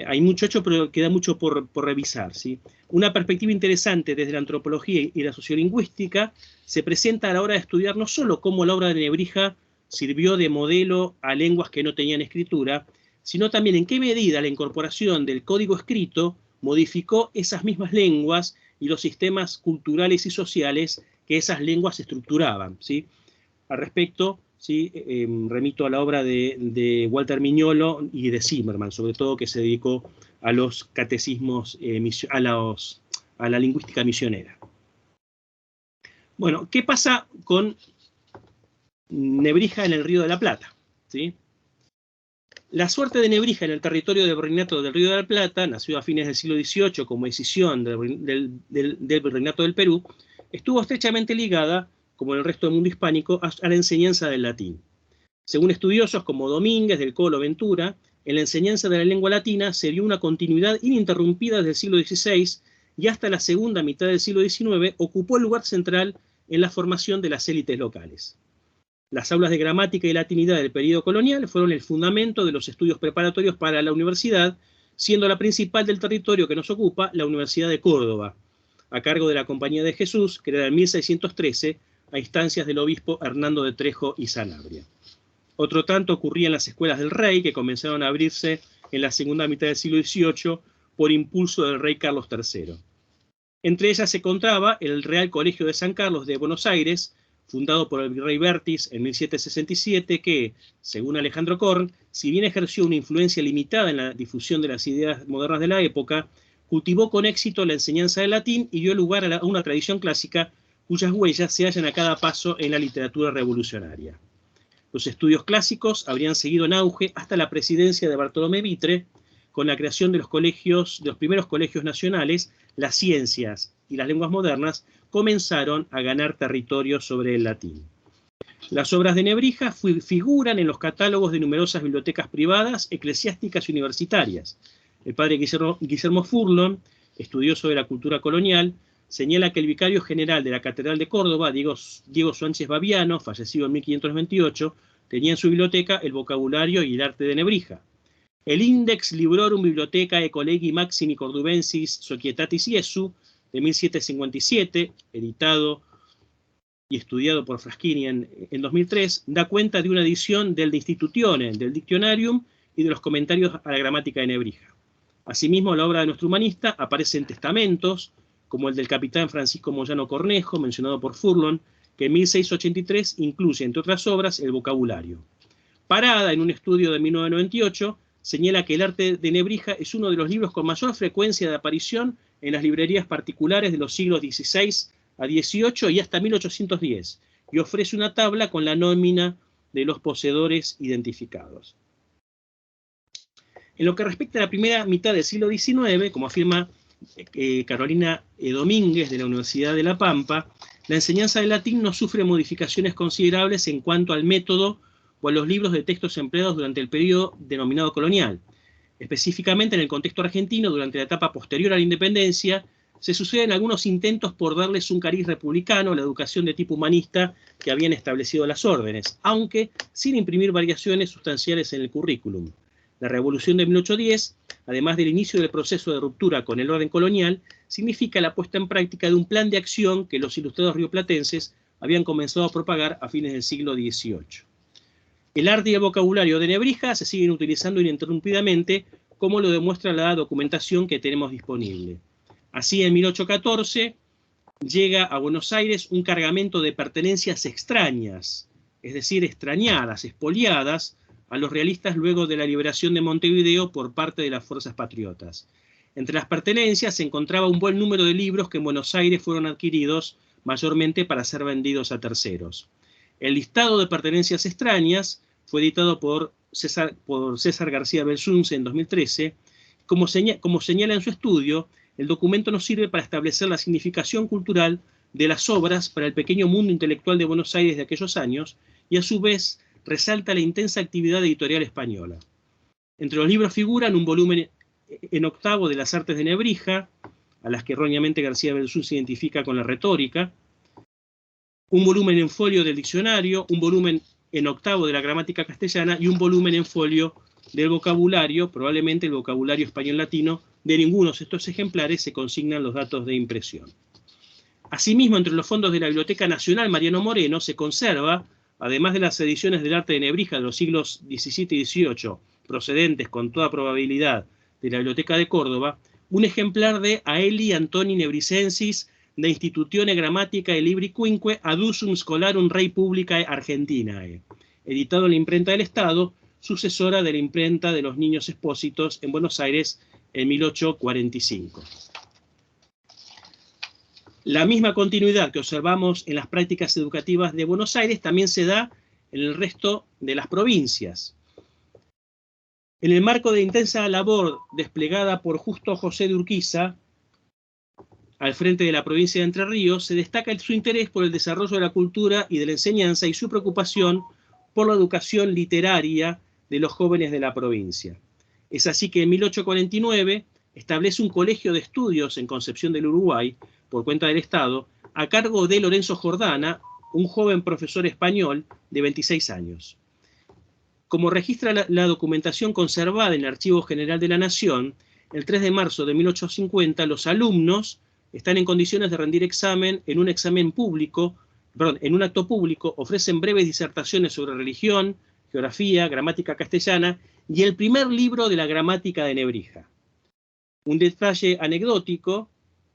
Hay mucho hecho, pero queda mucho por revisar, ¿sí? Una perspectiva interesante desde la antropología y la sociolingüística se presenta a la hora de estudiar no solo cómo la obra de Nebrija sirvió de modelo a lenguas que no tenían escritura, sino también en qué medida la incorporación del código escrito modificó esas mismas lenguas y los sistemas culturales y sociales que esas lenguas estructuraban, ¿sí? Al respecto, ¿sí? Remito a la obra de Walter Miñolo y de Zimmerman, sobre todo, que se dedicó a los catecismos, a la lingüística misionera. Bueno, ¿qué pasa con Nebrija en el Río de la Plata? ¿Sí? La suerte de Nebrija en el territorio del Virreinato del Río de la Plata, nació a fines del siglo XVIII como decisión del Virreinato del Perú, estuvo estrechamente ligada, como en el resto del mundo hispánico, a la enseñanza del latín. Según estudiosos como Domínguez, del Colo, Ventura, en la enseñanza de la lengua latina se vio una continuidad ininterrumpida desde el siglo XVI y hasta la segunda mitad del siglo XIX ocupó el lugar central en la formación de las élites locales. Las aulas de gramática y latinidad del período colonial fueron el fundamento de los estudios preparatorios para la universidad, siendo la principal del territorio que nos ocupa la Universidad de Córdoba, a cargo de la Compañía de Jesús, creada en 1613, a instancias del obispo Hernando de Trejo y Sanabria. Otro tanto ocurría en las escuelas del rey, que comenzaron a abrirse en la segunda mitad del siglo XVIII por impulso del rey Carlos III. Entre ellas se encontraba el Real Colegio de San Carlos de Buenos Aires, fundado por el virrey Bertis en 1767, que, según Alejandro Korn, si bien ejerció una influencia limitada en la difusión de las ideas modernas de la época, cultivó con éxito la enseñanza del latín y dio lugar a una tradición clásica cuyas huellas se hallan a cada paso en la literatura revolucionaria. Los estudios clásicos habrían seguido en auge hasta la presidencia de Bartolomé Mitre, con la creación de los primeros colegios nacionales. Las ciencias y las lenguas modernas comenzaron a ganar territorio sobre el latín. Las obras de Nebrija figuran en los catálogos de numerosas bibliotecas privadas, eclesiásticas y universitarias. El padre Guillermo Furlon, estudioso de la cultura colonial, señala que el vicario general de la Catedral de Córdoba, Diego Sánchez Baviano, fallecido en 1528, tenía en su biblioteca el vocabulario y el arte de Nebrija. El Index Librorum Bibliothecae Collegii Maximi Cordubensis Societatis Iesu, de 1757, editado y estudiado por Fraschini en 2003, da cuenta de una edición del De Institutione, del Dictionarium y de los comentarios a la gramática de Nebrija. Asimismo, la obra de nuestro humanista aparece en testamentos, como el del capitán Francisco Moyano Cornejo, mencionado por Furlon, que en 1683 incluye, entre otras obras, el vocabulario. Parada, en un estudio de 1998, señala que el arte de Nebrija es uno de los libros con mayor frecuencia de aparición en las librerías particulares de los siglos XVI a XVIII y hasta 1810, y ofrece una tabla con la nómina de los poseedores identificados. En lo que respecta a la primera mitad del siglo XIX, como afirma Carolina Domínguez de la Universidad de La Pampa, la enseñanza del latín no sufre modificaciones considerables en cuanto al método o a los libros de textos empleados durante el periodo denominado colonial. Específicamente en el contexto argentino, durante la etapa posterior a la independencia, se suceden algunos intentos por darles un cariz republicano a la educación de tipo humanista que habían establecido las órdenes, aunque sin imprimir variaciones sustanciales en el currículum. La Revolución de 1810, además del inicio del proceso de ruptura con el orden colonial, significa la puesta en práctica de un plan de acción que los ilustrados rioplatenses habían comenzado a propagar a fines del siglo XVIII. El arte y el vocabulario de Nebrija se siguen utilizando ininterrumpidamente, como lo demuestra la documentación que tenemos disponible. Así, en 1814, llega a Buenos Aires un cargamento de pertenencias extrañas, es decir, extrañadas, expoliadas, a los realistas luego de la liberación de Montevideo por parte de las fuerzas patriotas. Entre las pertenencias se encontraba un buen número de libros que en Buenos Aires fueron adquiridos mayormente para ser vendidos a terceros. El listado de pertenencias extrañas fue editado por César García Belsunce en 2013. Como señala en su estudio, el documento nos sirve para establecer la significación cultural de las obras para el pequeño mundo intelectual de Buenos Aires de aquellos años y a su vez resalta la intensa actividad editorial española. Entre los libros figuran un volumen en octavo de las artes de Nebrija, a las que erróneamente García Belsunce identifica con la retórica, un volumen en folio del diccionario, un volumen en octavo de la gramática castellana y un volumen en folio del vocabulario, probablemente el vocabulario español-latino. De ninguno de estos ejemplares se consignan los datos de impresión. Asimismo, entre los fondos de la Biblioteca Nacional Mariano Moreno se conserva, además de las ediciones del arte de Nebrija de los siglos XVII y XVIII, procedentes con toda probabilidad de la Biblioteca de Córdoba, un ejemplar de Aeli Antoni Nebricensis de Institutione Grammaticae Libri Quinque ad usum Scholarum Rei Publicae Argentinae, editado en la imprenta del Estado, sucesora de la imprenta de los Niños Expósitos en Buenos Aires en 1845. La misma continuidad que observamos en las prácticas educativas de Buenos Aires también se da en el resto de las provincias. En el marco de intensa labor desplegada por Justo José de Urquiza, al frente de la provincia de Entre Ríos, se destaca su interés por el desarrollo de la cultura y de la enseñanza y su preocupación por la educación literaria de los jóvenes de la provincia. Es así que en 1849 establece un colegio de estudios en Concepción del Uruguay, por cuenta del Estado, a cargo de Lorenzo Jordana, un joven profesor español de 26 años. Como registra la documentación conservada en el Archivo General de la Nación, el 3 de marzo de 1850 los alumnos están en condiciones de rendir examen en un acto público, ofrecen breves disertaciones sobre religión, geografía, gramática castellana y el primer libro de la gramática de Nebrija. Un detalle anecdótico: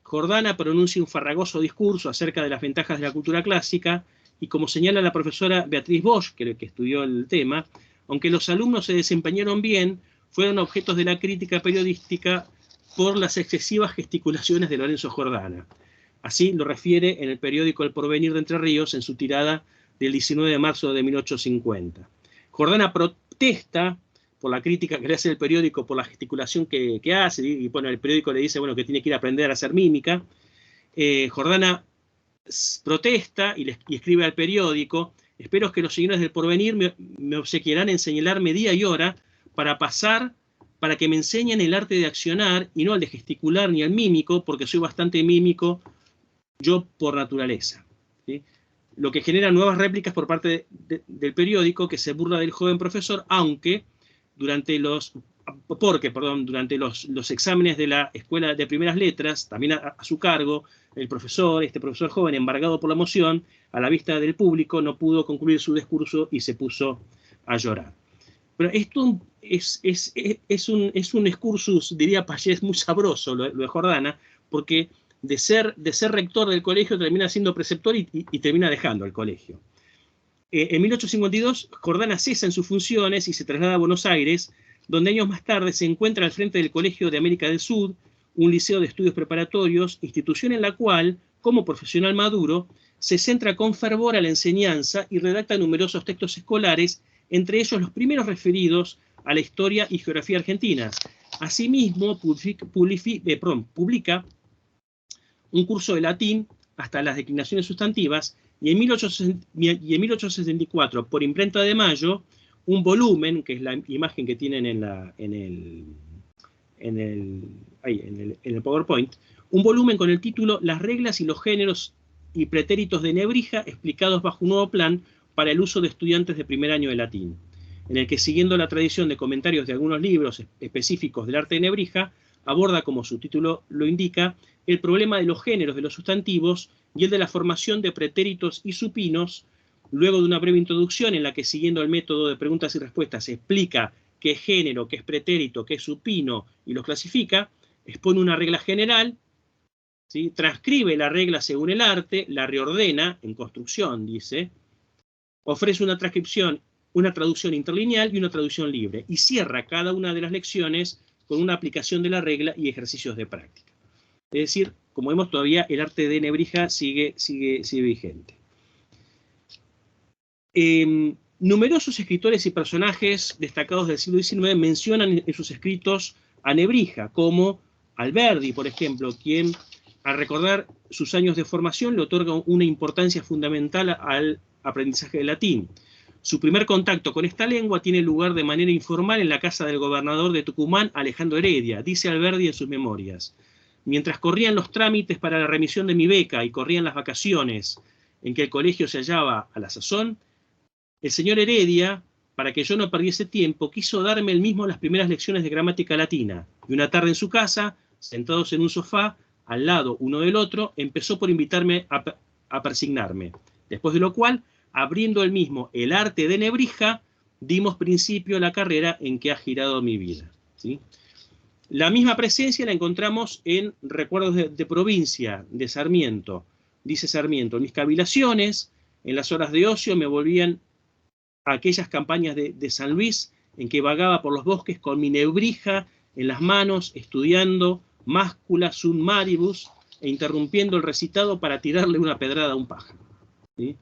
Jordana pronuncia un farragoso discurso acerca de las ventajas de la cultura clásica y, como señala la profesora Beatriz Bosch, que estudió el tema, aunque los alumnos se desempeñaron bien, fueron objetos de la crítica periodística por las excesivas gesticulaciones de Lorenzo Jordana. Así lo refiere en el periódico El Porvenir de Entre Ríos en su tirada del 19 de marzo de 1850. Jordana protesta por la crítica que le hace el periódico por la gesticulación que hace, y bueno, el periódico le dice que tiene que ir a aprender a hacer mímica. Jordana protesta y escribe al periódico: Espero que los señores del porvenir me obsequiarán en señalarme día y hora para que me enseñen el arte de accionar y no el de gesticular ni el mímico, porque soy bastante mímico yo por naturaleza, ¿sí? Lo que genera nuevas réplicas por parte del periódico que se burla del joven profesor, aunque durante los exámenes de la Escuela de Primeras Letras, también a su cargo, este profesor joven, embargado por la emoción, a la vista del público, no pudo concluir su discurso y se puso a llorar. Pero esto es un excursus, diría Pallés, muy sabroso, lo de Jordana, porque de ser rector del colegio termina siendo preceptor y termina dejando el colegio. En 1852, Jordana cesa en sus funciones y se traslada a Buenos Aires, donde años más tarde se encuentra al frente del Colegio de América del Sur, un liceo de estudios preparatorios, institución en la cual, como profesional maduro, se centra con fervor a la enseñanza y redacta numerosos textos escolares, entre ellos los primeros referidos a la historia y geografía argentinas. Asimismo, publica un curso de latín hasta las declinaciones sustantivas, y en 1864, por imprenta de Mayo, un volumen, que es la imagen que tienen en el PowerPoint, un volumen con el título Las reglas y los géneros y pretéritos de Nebrija explicados bajo un nuevo plan para el uso de estudiantes de primer año de latín, en el que, siguiendo la tradición de comentarios de algunos libros específicos del arte de Nebrija, aborda, como su título lo indica, el problema de los géneros de los sustantivos y el de la formación de pretéritos y supinos. Luego de una breve introducción en la que, siguiendo el método de preguntas y respuestas, explica qué es género, qué es pretérito, qué es supino y los clasifica, expone una regla general, ¿sí? Transcribe la regla según el arte, la reordena en construcción, dice, ofrece una transcripción, una traducción interlineal y una traducción libre, y cierra cada una de las lecciones con una aplicación de la regla y ejercicios de práctica. Es decir, como vemos, todavía el arte de Nebrija sigue vigente. Numerosos escritores y personajes destacados del siglo XIX mencionan en sus escritos a Nebrija, como Alberdi, por ejemplo, quien, al recordar sus años de formación, le otorga una importancia fundamental al aprendizaje del latín. Su primer contacto con esta lengua tiene lugar de manera informal en la casa del gobernador de Tucumán, Alejandro Heredia, dice Alberdi en sus memorias. Mientras corrían los trámites para la remisión de mi beca y corrían las vacaciones en que el colegio se hallaba a la sazón, el señor Heredia, para que yo no perdiese tiempo, quiso darme él mismo las primeras lecciones de gramática latina, y una tarde en su casa, sentados en un sofá, al lado uno del otro, empezó por invitarme a persignarme, después de lo cual, abriendo él mismo el arte de Nebrija, dimos principio a la carrera en que ha girado mi vida, ¿sí? La misma presencia la encontramos en Recuerdos de provincia, de Sarmiento. Dice Sarmiento, mis cavilaciones, en las horas de ocio, me volvían a aquellas campañas de San Luis, en que vagaba por los bosques con mi Nebrija en las manos, estudiando Máscula sunt maribus, e interrumpiendo el recitado para tirarle una pedrada a un pájaro, ¿sí?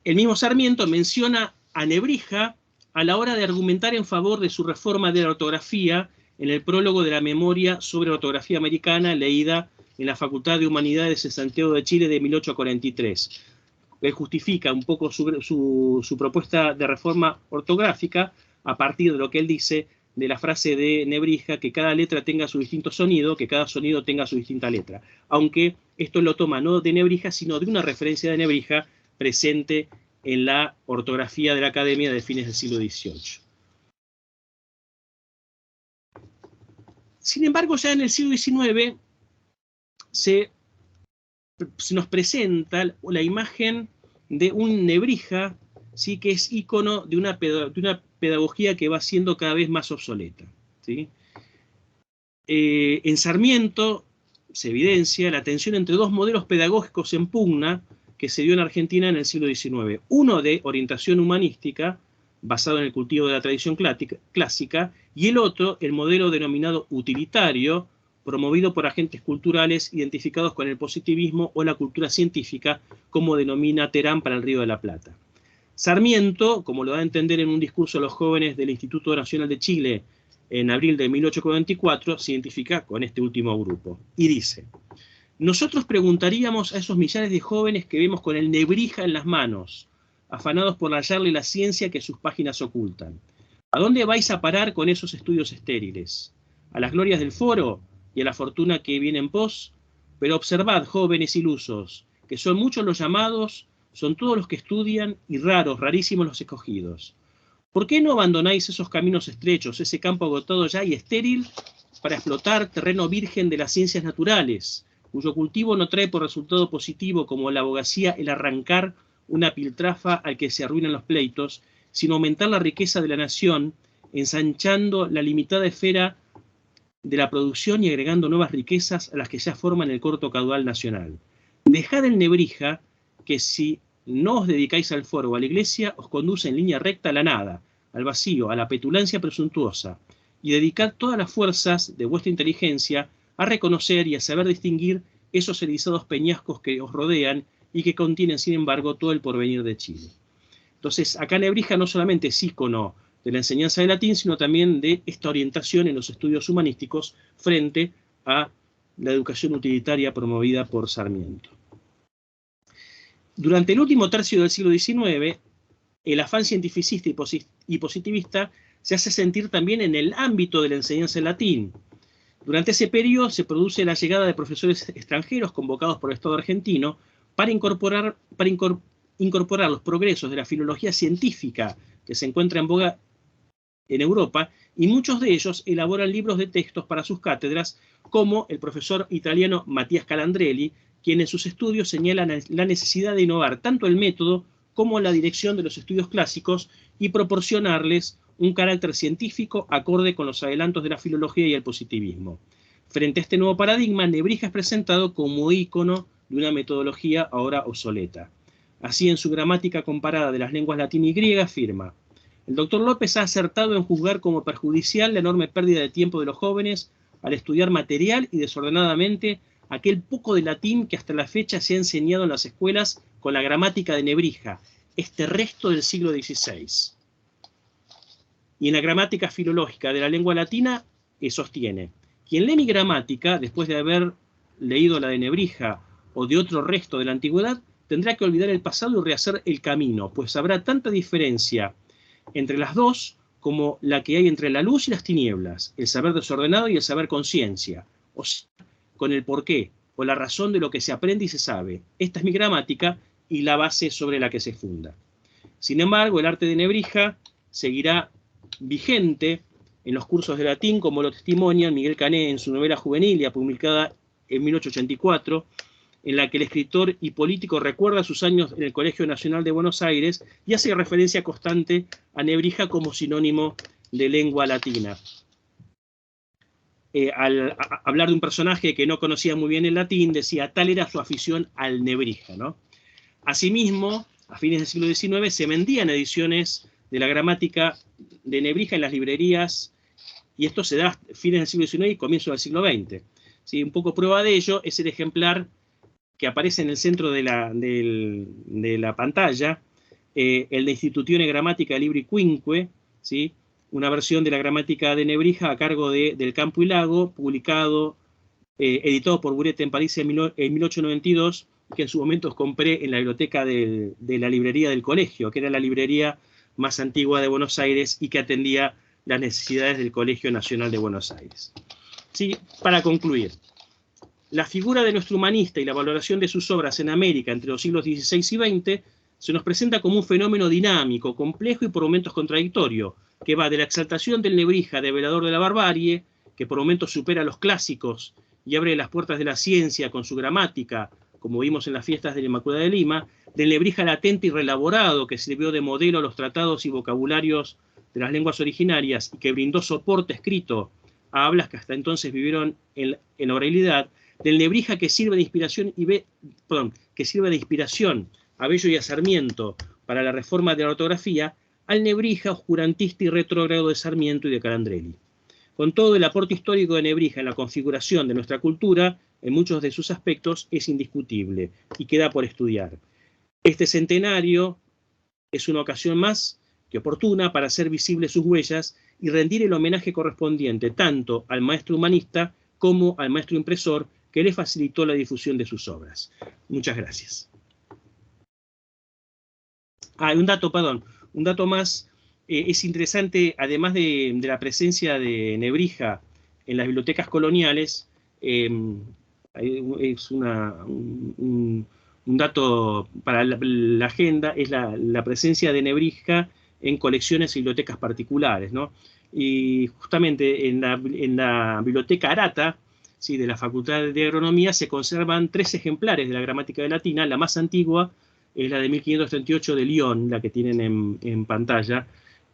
El mismo Sarmiento menciona a Nebrija a la hora de argumentar en favor de su reforma de la ortografía en el prólogo de la memoria sobre ortografía americana leída en la Facultad de Humanidades de Santiago de Chile de 1843. Él justifica un poco su propuesta de reforma ortográfica a partir de lo que él dice de la frase de Nebrija, que cada letra tenga su distinto sonido, que cada sonido tenga su distinta letra. Aunque esto lo toma no de Nebrija, sino de una referencia de Nebrija presente en la ortografía de la Academia de fines del siglo XVIII. Sin embargo, ya en el siglo XIX se nos presenta la imagen de un Nebrija, ¿sí?, que es ícono de una pedagogía que va siendo cada vez más obsoleta, ¿sí? En Sarmiento se evidencia la tensión entre dos modelos pedagógicos en pugna que se dio en Argentina en el siglo XIX. Uno de orientación humanística, basado en el cultivo de la tradición clásica, y el otro, el modelo denominado utilitario, promovido por agentes culturales identificados con el positivismo o la cultura científica, como denomina Terán para el Río de la Plata. Sarmiento, como lo da a entender en un discurso a los jóvenes del Instituto Nacional de Chile en abril de 1844, se identifica con este último grupo y dice: Nosotros preguntaríamos a esos millares de jóvenes que vemos con el Nebrija en las manos, afanados por hallarle la ciencia que sus páginas ocultan. ¿A dónde vais a parar con esos estudios estériles? ¿A las glorias del foro y a la fortuna que viene en pos? Pero observad, jóvenes ilusos, que son muchos los llamados, son todos los que estudian y raros, rarísimos los escogidos. ¿Por qué no abandonáis esos caminos estrechos, ese campo agotado ya y estéril, para explotar terreno virgen de las ciencias naturales, cuyo cultivo no trae por resultado positivo como la abogacía el arrancar una piltrafa al que se arruinan los pleitos, sino aumentar la riqueza de la nación, ensanchando la limitada esfera de la producción y agregando nuevas riquezas a las que ya forman el corto caudal nacional? Dejad el Nebrija, que si no os dedicáis al foro o a la iglesia, os conduce en línea recta a la nada, al vacío, a la petulancia presuntuosa, y dedicad todas las fuerzas de vuestra inteligencia a reconocer y a saber distinguir esos erizados peñascos que os rodean y que contienen, sin embargo, todo el porvenir de Chile. Entonces, acá Nebrija no solamente es ícono de la enseñanza de latín, sino también de esta orientación en los estudios humanísticos frente a la educación utilitaria promovida por Sarmiento. Durante el último tercio del siglo XIX, el afán cientificista y positivista se hace sentir también en el ámbito de la enseñanza en latín. Durante ese periodo se produce la llegada de profesores extranjeros convocados por el Estado argentino para incorporar los progresos de la filología científica que se encuentra en boga en Europa, y muchos de ellos elaboran libros de textos para sus cátedras, como el profesor italiano Matías Calandrelli, quien en sus estudios señala la necesidad de innovar tanto el método como la dirección de los estudios clásicos y proporcionarles un carácter científico acorde con los adelantos de la filología y el positivismo. Frente a este nuevo paradigma, Nebrija es presentado como ícono de una metodología ahora obsoleta. Así, en su gramática comparada de las lenguas latina y griega, afirma: el doctor López ha acertado en juzgar como perjudicial la enorme pérdida de tiempo de los jóvenes al estudiar material y desordenadamente aquel poco de latín que hasta la fecha se ha enseñado en las escuelas con la gramática de Nebrija, este resto del siglo XVI. Y en la gramática filológica de la lengua latina sostiene: quien lee mi gramática, después de haber leído la de Nebrija o de otro resto de la antigüedad, tendrá que olvidar el pasado y rehacer el camino, pues habrá tanta diferencia entre las dos como la que hay entre la luz y las tinieblas, el saber desordenado y el saber conciencia, o sea, con el porqué o la razón de lo que se aprende y se sabe. Esta es mi gramática y la base sobre la que se funda. Sin embargo, el arte de Nebrija seguirá vigente en los cursos de latín, como lo testimonia Miguel Cané en su novela Juvenilia, publicada en 1884, en la que el escritor y político recuerda sus años en el Colegio Nacional de Buenos Aires y hace referencia constante a Nebrija como sinónimo de lengua latina. Al hablar de un personaje que no conocía muy bien el latín, decía: tal era su afición al Nebrija, ¿no? Asimismo, a fines del siglo XIX se vendían ediciones de la gramática de Nebrija en las librerías, y esto se da a fines del siglo XIX y comienzo del siglo XX. ¿Sí? Un poco prueba de ello es el ejemplar que aparece en el centro de la pantalla, el de Institutione Grammaticae Libri Quinque, ¿sí? Una versión de la gramática de Nebrija a cargo del Campo y Lago, publicado, editado por Burete en París en 1892, que en su momento compré en la biblioteca de la librería del colegio, que era la librería más antigua de Buenos Aires y que atendía las necesidades del Colegio Nacional de Buenos Aires. Sí, para concluir, la figura de nuestro humanista y la valoración de sus obras en América entre los siglos XVI y XX se nos presenta como un fenómeno dinámico, complejo y por momentos contradictorio, que va de la exaltación del Nebrija, develador de la barbarie, que por momentos supera a los clásicos y abre las puertas de la ciencia con su gramática, como vimos en las fiestas de la Inmaculada de Lima, del Nebrija latente y relaborado, que sirvió de modelo a los tratados y vocabularios de las lenguas originarias y que brindó soporte escrito a hablas que hasta entonces vivieron en oralidad, del Nebrija que sirve de inspiración a Bello y a Sarmiento para la reforma de la ortografía, al Nebrija oscurantista y retrógrado de Sarmiento y de Calandrelli. Con todo, el aporte histórico de Nebrija en la configuración de nuestra cultura, en muchos de sus aspectos, es indiscutible y queda por estudiar. Este centenario es una ocasión más que oportuna para hacer visibles sus huellas y rendir el homenaje correspondiente tanto al maestro humanista como al maestro impresor que le facilitó la difusión de sus obras. Muchas gracias. Un dato más. Es interesante, además de la presencia de Nebrija en las bibliotecas coloniales, es un dato para la agenda, es la presencia de Nebrija en colecciones y bibliotecas particulares, ¿no? Y justamente en la biblioteca Arata, ¿sí?, de la Facultad de Agronomía, se conservan 3 ejemplares de la gramática de latina. La más antigua es la de 1538 de Lyon, la que tienen en pantalla,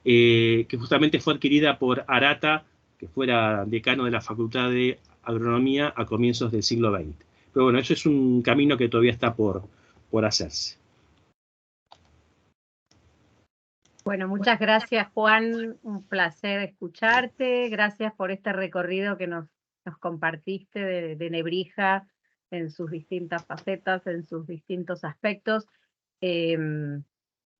que justamente fue adquirida por Arata, que fuera decano de la Facultad de Agronomía a comienzos del siglo XX. Pero bueno, eso es un camino que todavía está por hacerse. Bueno, muchas gracias, Juan. Un placer escucharte. Gracias por este recorrido que nos compartiste de Nebrija en sus distintas facetas, en sus distintos aspectos.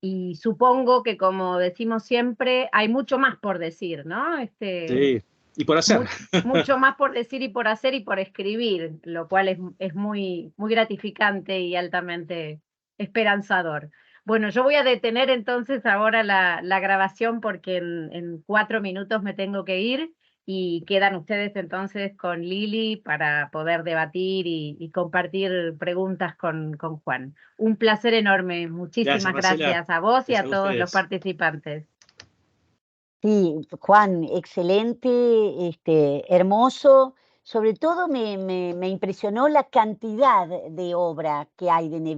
Y supongo que, como decimos siempre, hay mucho más por decir, ¿no? Sí, y por hacer. Mucho más por decir y por hacer y por escribir, lo cual es muy, muy gratificante y altamente esperanzador. Bueno, yo voy a detener entonces ahora la grabación porque en 4 minutos me tengo que ir y quedan ustedes entonces con Lili para poder debatir y compartir preguntas con Juan. Un placer enorme. Muchísimas gracias a vos y a todos los participantes. Sí, Juan, excelente, hermoso. Sobre todo me impresionó la cantidad de obra que hay de Nebrija.